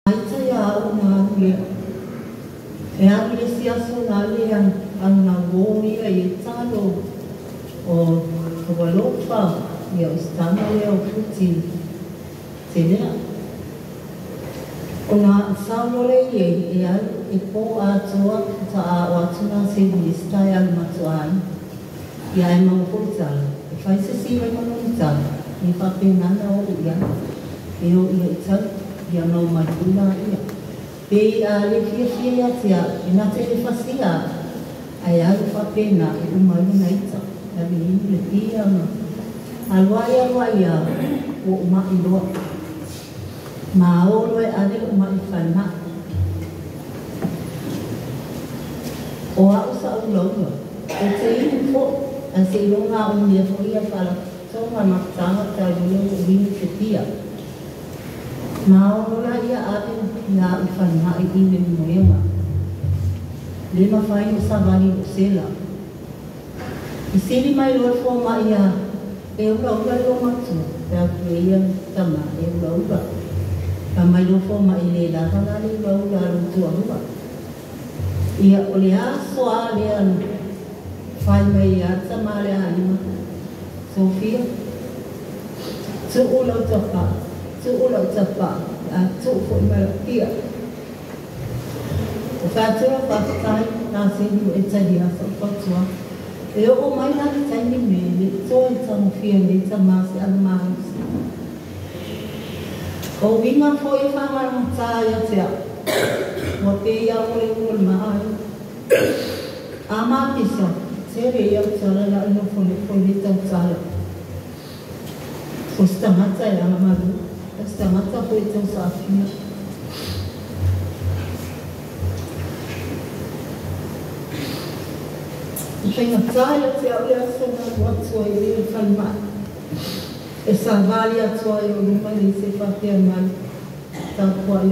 Saya una le e ale sia sona le ana woni e talo o walofa ia istana le o futi tele ona saulo le e e po a toa ta o tuna se di style matuai ia e mau futa e fai se si vai manuta e fa pena o ia e o ia tal ia no matuna ia pe a le fia tia ina te le fasia ai ai fa pena e uma ina ita a le ia alwaia o ma ilo ma o lo e ale o ma ifana o a usa o lo e te i fo a se lo nga o ia fo ia fala so ma matanga ta lo vini te tia ma o la ia ate ia ifana i ine moema le ma fai o savani o sela i sili mai lo fo ma ia e ula lo matu ta ia tama e ula ka mai lo fo ma i le la kana le ula lo tua ua ia o le aso a le anu fai mai a tama le anima Sofia tu ula tapa a tu fo mai pia o fa tua fa tai na se ni e tadi a fa tua e o mai na tai ni me le toi tamo fia le tama se almai o vinga foi fa marmata ya tia mo te ia o le ul mai ama pisa sere ia tsara la no foi le tsara o stamata ya mamaru stamata foi tão safina Tenho traia te olha sona watso e falma essa valia tua eu não me se fazer mal tá qual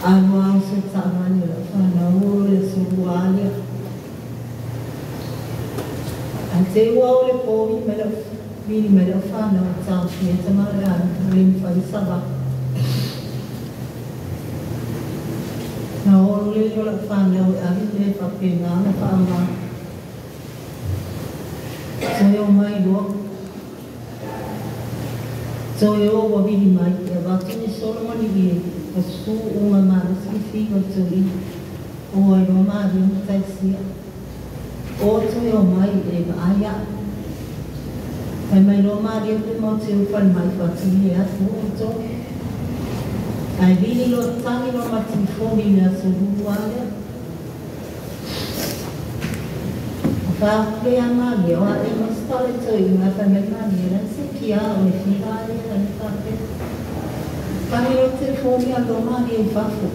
a não se trabalha fala o isso valia até o ole povi me lo fala tá se tamara lim faz saba na ole lo fala a vida para pegar na fama Soyo mai do Soyo wa bihi mai e va tuni solo mani e su uma mano si figo tuli o ai no mari no taisia o soyo mai e aya kai mai no mari e mo te fal mai fa tuli e atu to ai vini lo tangi no mati foni na su wale fa le amali o e mo stare to in una famiglia nera se chi ha un figlio e fa le telefoni a domani e fa fu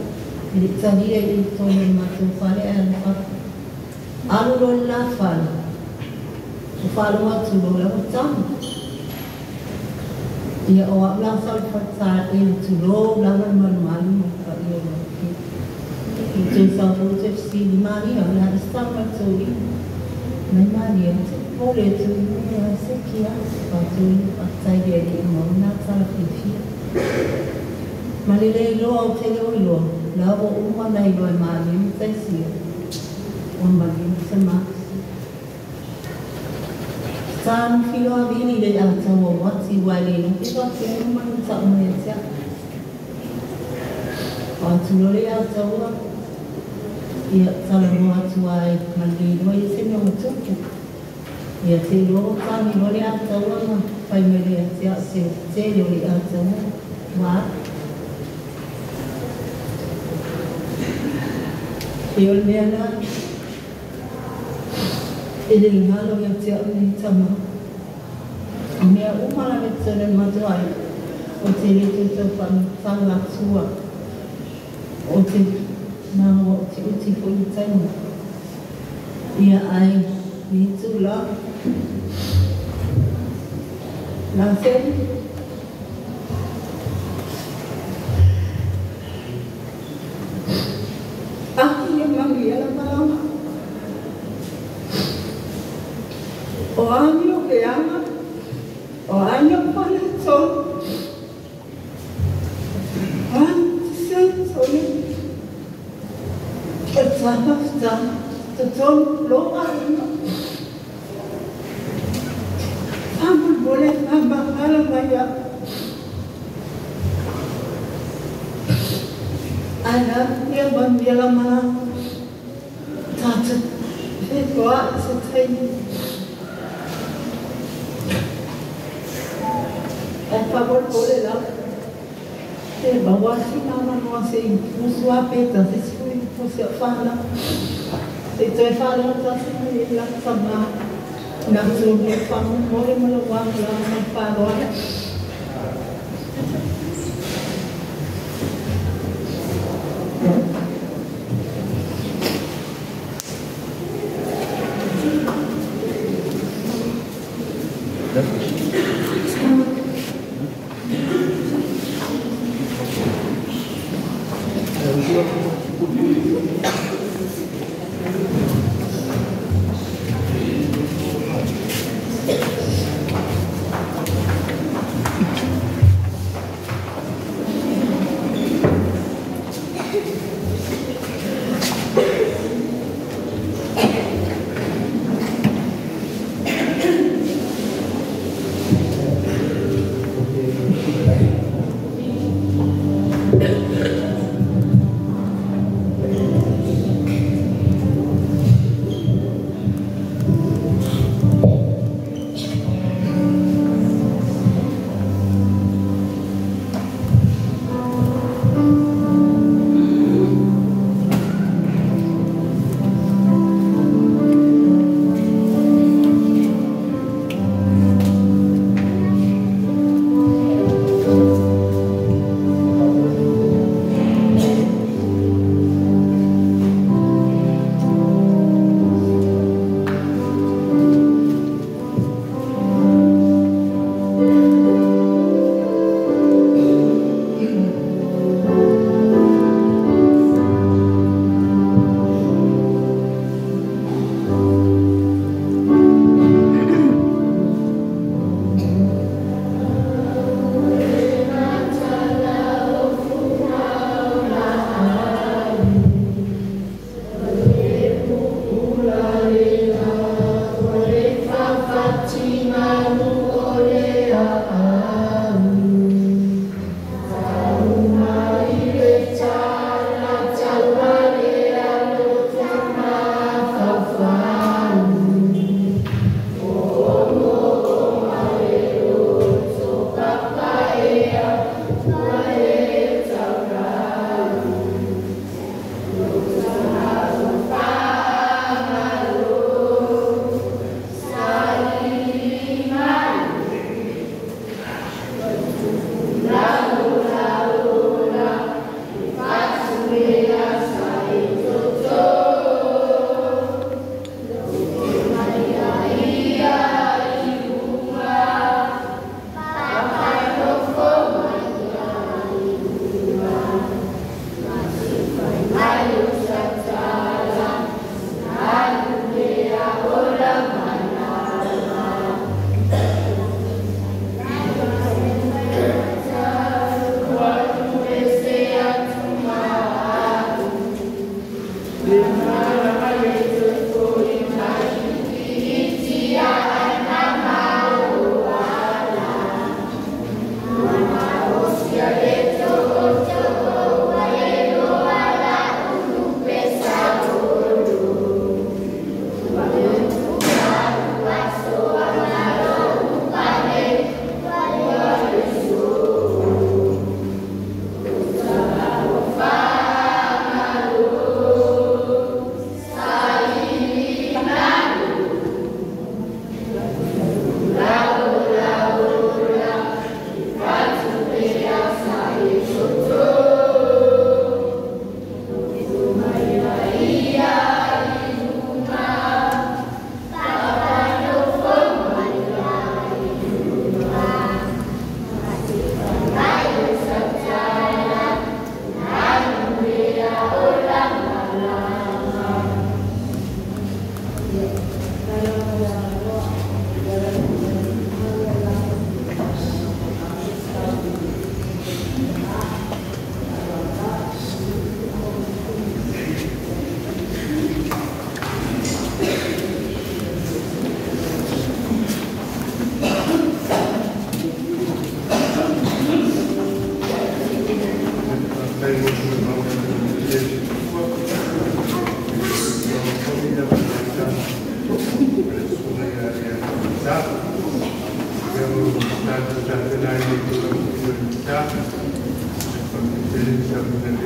il salire il tono ma tu fare fa allora la fa lo tu lo tanto io ho la salfa il tu lo la manuale fa io tu sa forse si di mani la sta facendo Maria, olha tu, essa aqui a tu a sair de uma sala fifia. Mas ele lo te lo lá o uma daí do Maria, não sei se Maria se mais. San filho a vir ele a tão o what's igual ele, que só tem uma não mais já. A tu lo le a tão ia salamu atuai mandi noi se no tuku ia te lo kami no le atawa ma pai me le se le atawa wa io le ana ele ngalo ia te ni tama me uma la metsone matuai o te le tu fa la sua o te Now, uti foi tão ia ai itu lá nascer ia mangia la palama o anjo que ama o anjo para sol anjo Sabafta, Taton, Loa, Pamul boleh Pambakala Maya. Ada yang bandiala mana Tata, Fekwa, Satay. Pamul boleh lah. Bawa si nama nuansa musuh apa tak sesuai musuh faham. Sesuai faham tak sesuai lah sama. Nak suruh faham boleh melawan lah faham.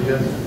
Abbiamo